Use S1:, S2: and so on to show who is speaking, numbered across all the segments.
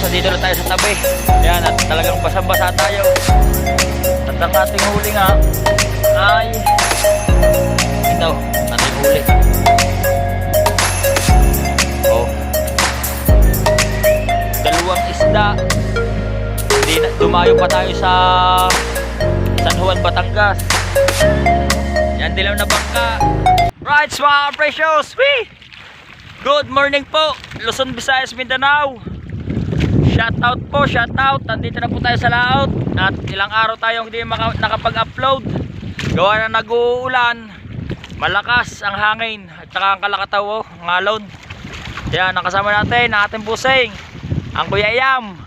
S1: nandito na tayo sa tabi. Ayan, at talagang basa-basa tayo. At ang ating huli nga ay ito, ating huli. Oh, dalawang isda. Dumayo pa tayo sa San Juan, Batangas. Yan, dilaw na bangka. Right, mga precious. Wee! Good morning po, Luzon, Visayas, Mindanao. Shoutout po, shoutout. Nandito na po tayo sa laot. At ilang araw tayong hindi nakapag-upload. Gawa na nag-uulan. Malakas ang hangin at saka ang kalakataw, oh, ngalon. Yan, ang kasama natin, ang ating busing, ang Kuya Yam.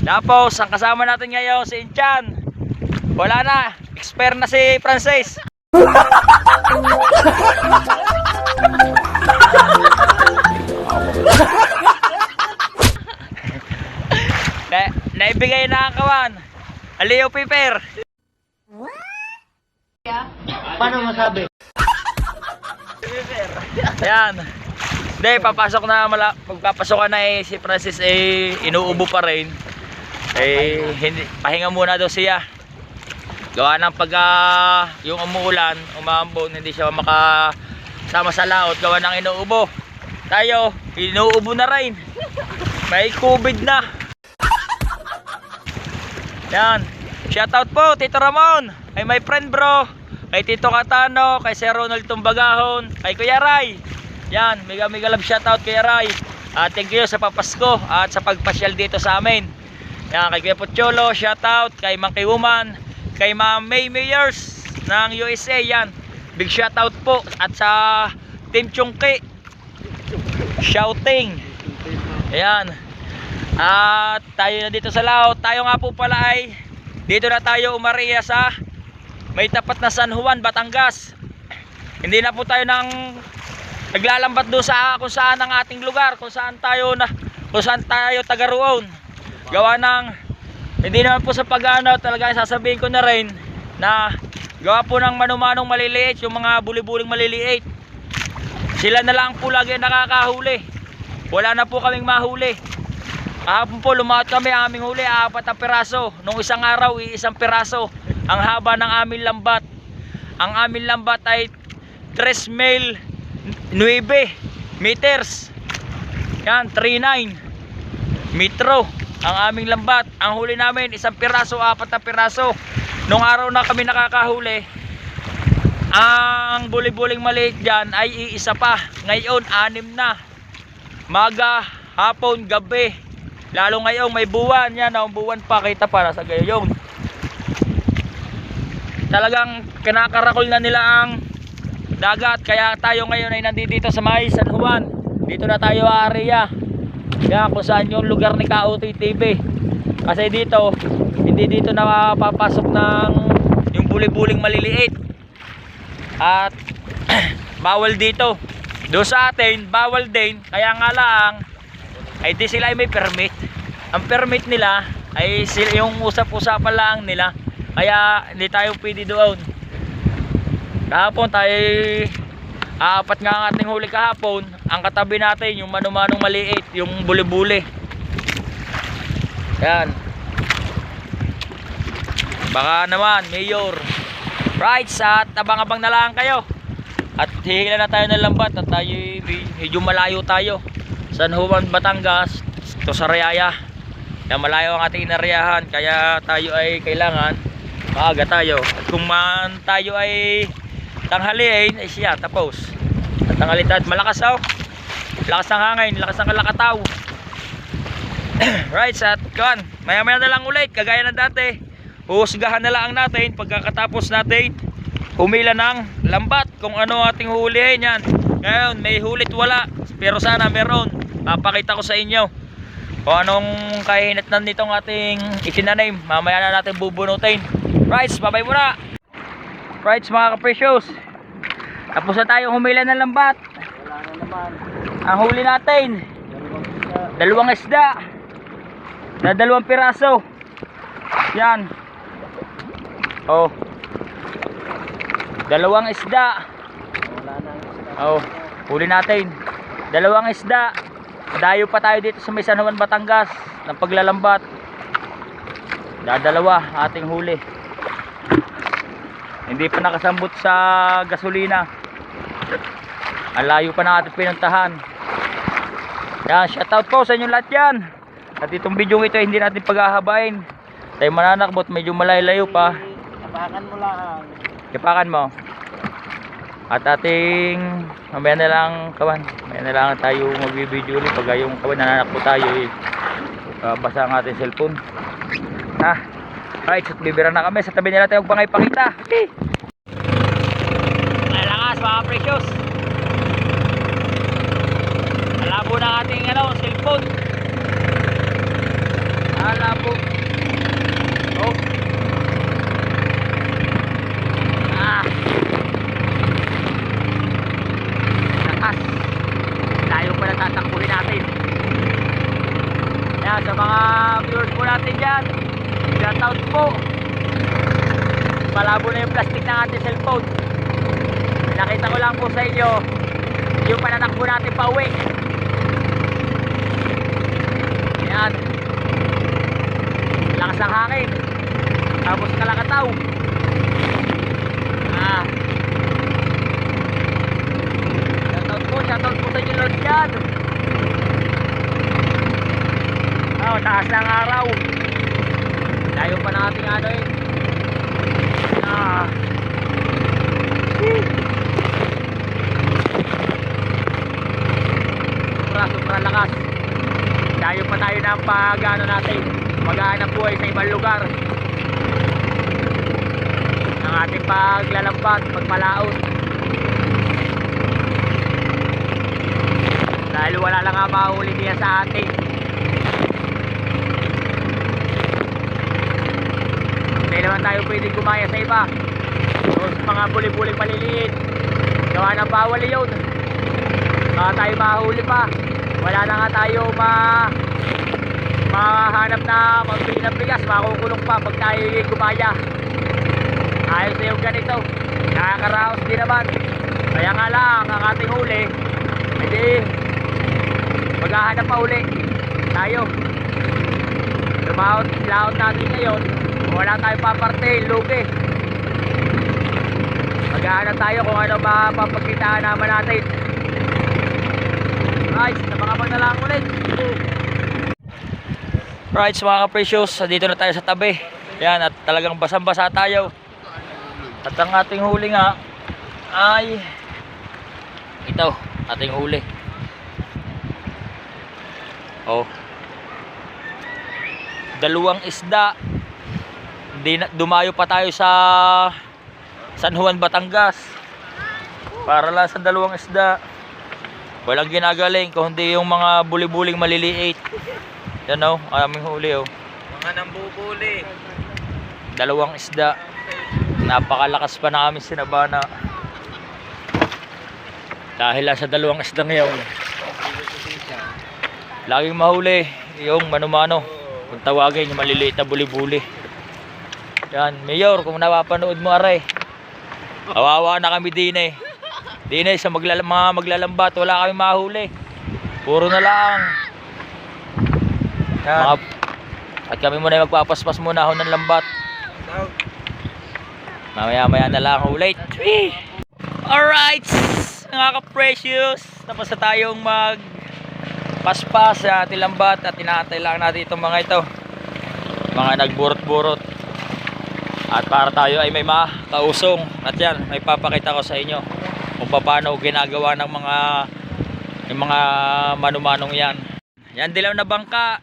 S1: Tapos, ang kasama natin ngayon, si Inchan. Wala na, expert na si Francis. Naibigay na ang kawan. Aleo Piper.
S2: Paano masabi?
S1: Yan. Hindi, papasok na, magpapasok na si Francis inuubo pa rin. Hindi, pahinga muna daw siya. Gawa ng pag yung umuulan, umambon, hindi siya makasama sa laot. Gawa ng inuubo. Tayo, inuubo na rin. May COVID na. Yan. Shoutout po, Tito Ramon. Kay my friend bro. Kay Tito Katano. Kay Sir Ronald Tumbagahon. Kay Kuya Ray. Yan. Mega love shoutout Kuya Ray. Thank you sa papasko at sa pagpasyal dito sa amin. Yan. Kay Kuya Pocholo. Shoutout. Kay Monkey Woman. Kay Ma'am May Mayors ng USA. Yan. Big shoutout po. At sa Team Chungki. Shouting. Ayan. At tayo na dito sa laot. Tayo nga po pala ay dito na tayo umariya sa may tapat na San Juan, Batangas. Hindi na po tayo naglalambat doon sa kung saan ang ating lugar, kung saan tayo taga roon. Gawa ng hindi naman po sa pag-ano, talaga sasabihin ko na rin na gawa po ng manumanong maliliit, yung mga buli-buling maliliit. Sila na lang po lagi nakakahuli. Wala na po kaming mahuli. Kahapon po lumaot kami, aming huli 4 na piraso. Nung isang araw, isang piraso. Ang haba ng aming lambat. Ang aming lambat ay 3 mil 9 meters. Yan, 39 metro ang aming lambat. Ang huli namin, isang piraso, 4 na piraso. Nung araw na kami nakakahuli, ang buli-buling maliit dyan ay iisa pa. Ngayon, 6 na. Maga, hapon, gabi. Lalo ngayon may buwan. Yan, ang buwan pa, kita pa nasa gayon. Talagang kinakarakol na nila ang dagat. Kaya tayo ngayon ay nandito sa may San Juan. Dito na tayo area. Yan, kung saan yung lugar ni Kautoy TV. Kasi dito, hindi dito na papasok ng yung buli-buling maliliit. At bawal dito. Doon sa atin, bawal din. Kaya nga lang ay di sila ay may permit. Ang permit nila ay yung usap-usapan lang nila. Kaya hindi tayo pwede doon. Kahapon tayo 4 nga ang ating huli kahapon. Ang katabi natin yung manumanong maliit, yung buli-buli. Yan. Baka naman Mayor Right, at abang-abang na lang kayo. At hihila na tayo ng lambat. At tayo medyo malayo tayo. San Juan, Batangas to Sariaya. Kaya malayo ang ating inariyahan. Kaya tayo ay kailangan maaga tayo. At kung man tayo ay tanghaliin, ay siya tapos. At tanghalitan, malakas oh. Lakas ng hangin, lakas ng kalakataw. Right, at kan, maya-maya na lang ulit. Kagaya ng dati, huhusgahan na lang natin pagkatapos natin humila ng lambat. Kung ano ating huhulihin yan. Ngayon, may hulit wala. Pero sana meron. Papakita ko sa inyo kung anong kahinatnan nitong ating itinanim. Mamaya na natin bubunutin. Right, babay muna. Right, mga ka-precious, tapos na tayo humila ng lambat.
S2: Wala na naman.
S1: Ang huli natin, dalawang isda na 2 piraso. Yan. Oh, 2 isda.
S2: Wala na.
S1: Oh, huli natin 2 isda Dayo pa tayo dito sa may San Juan, Batangas ng paglalambat. Dadalawa ating huli. Hindi pa nakasambot sa gasolina. Ang layo pa na ating pinuntahan. Yan, shoutout po sa inyong lahat yan. At itong video ito hindi natin paghahabain. Tayo mananakbot, medyo malayo pa.
S2: Tapakan mo lang.
S1: Kapakan mo. At ating mamaya na lang kawan. Mamaya na lang tayo magbibideo ulit pag yung kawan nananakbo tayo basa ang ating cellphone. Right, so bibira na kami. Sa tabi nila tayo pangipakita. Okay. Malakas mga precious. Malabo na ating cellphone. Malabo. Oh. Lakas. Layo pa na tatakbuhin natin. Yan, sa mga viewers po natin dyan, shoutout po. Malabo na yung plastic ng ating cellphone. Nakita ko lang po sa inyo yung panatakbo natin pa uwi. Yan. Lakas ng hangin. Tapos kalakataw. Shoutout po sa inyo Lord dyan. Taas ng araw. Layo pa natin Sobra lakas. Layo pa tayo ng natin maghahanap buhay sa ibang lugar ng ating paglalambat, pagpalaot. Dahil wala lang nga mahuli niya sa atin. Hindi naman tayo pwedeng gumaya sa iba. Doon sa mga buli-buling maliliit, gawa ng bawal yun. Baka tayo mahuli pa. Wala na nga tayo mahanap na magbili ng bigas, makukulong pa pag tayo gumaya. Ayos na yung ganito, nakakaraos din naman. Kaya nga lang ang ating huli, hindi maghahanap pa uli tayo. Laot natin ngayon, wala tayong paparte, lugi. Maghahanap tayo kung ano mapapagkitaan naman natin. Right, napakabang na lang ulit. Right, mga ka-precious, dito na tayo sa tabi. Yan, at talagang basang-basa tayo. At ang ating huli nga ay ito, ating huli. Oh. Dalawang isda. Dumayo pa tayo sa San Juan, Batangas. Para lang sa dalawang isda. Walang ginagaling kundi yung mga buli-buling maliliit. Yan o, aming huli o.
S2: Mga nambubuli.
S1: Dalawang isda. Napakalakas pa na aming sinabana. Dahil lang sa dalawang isda ngayon. Laging mahuli yung mano-mano. Kung tawagin yung maliliit na buli-buli. Yan, Mayor, kung napapanood mo aray. Kawawa na kami din eh. Din sa mga maglalambat, wala kami mahuli. Puro na lang. Yan. At kami muna magpapaspas muna ako ng lambat. Mamaya-maya na lang ulit. Alright, mga ka-precious, tapos na tayong magpaspas sa ating lambat at inaantay lang natin itong mga ito, mga nagburot-burot. At para tayo ay may makausong. At yan, may papakita ko sa inyo kung paano ginagawa ng mga manumanong yan. Yan, dilaw na bangka.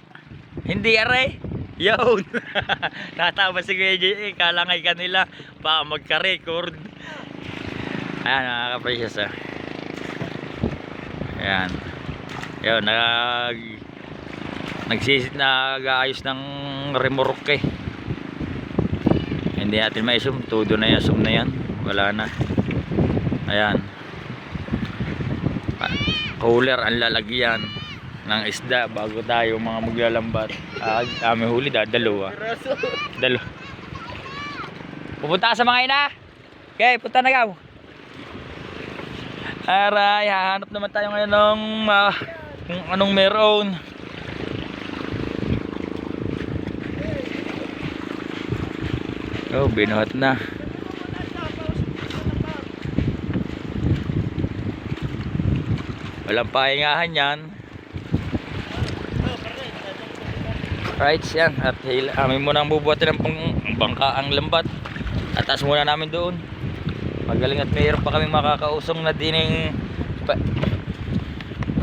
S1: Hindi aray. Yun. Natama si Kuya J. Kalangay kanila. Baka magka-record. Ayan, nakaka-precious ah. Ayan. Yun, nag-aayos ng remorke. Hindi natin ma-zoom. Todo na yan. Zoom na yan. Wala na. Ayan. Cooler ang lalagyan ng isda bago tayo mga maglalambat. Aming huli dalawa. Pupunta ka sa mga ina. Okay, punta na ikaw. Aray, hahanap naman tayo ngayon ng kung anong meron. Oh, binuhat na. Walang pahingahan yan. Right, yan. At amin muna ang bubuhatin ng bangka ang lambat. Atas muna namin doon. Magaling at mayroon pa kaming makakausong na dining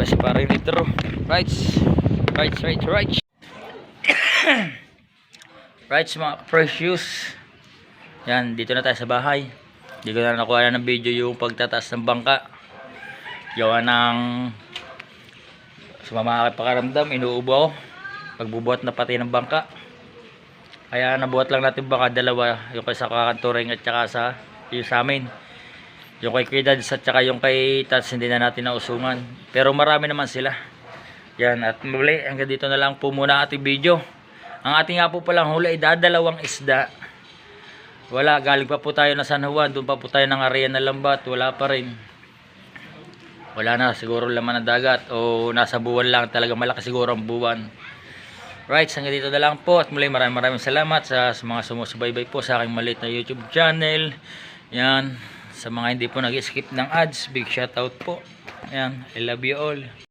S1: si paring litro. Right. Right, mga precious. Yan, dito na tayo sa bahay. Hindi ko na nakuha ng video yung pagtataas ng bangka. Gawa ng sumama aking pakaramdam, inuubo ako pagbubuhat na pati ng bangka. Kaya nabuhat lang natin baka dalawa, yung kay sa kakanturing at saka sa yung sa amin, yung kay Kidads at saka yung kay Tats, hindi na natin nausungan, pero marami naman sila. Yan, at muli hanggang dito na lang po muna ang ating video. Ang ating nga po palang huli ay dadalawang isda. Wala, galing pa po tayo na San Juan, doon pa po tayo ng area na lambat, wala pa rin. Wala na siguro laman ng dagat o nasa buwan lang, talaga malaki siguro ang buwan. Right, hanggang dito na lang po at muli maraming salamat sa mga sumusubaybay po sa aking maliit na YouTube channel. Yan, sa mga hindi po nag-skip ng ads, big shout out po. Yan, I love you all.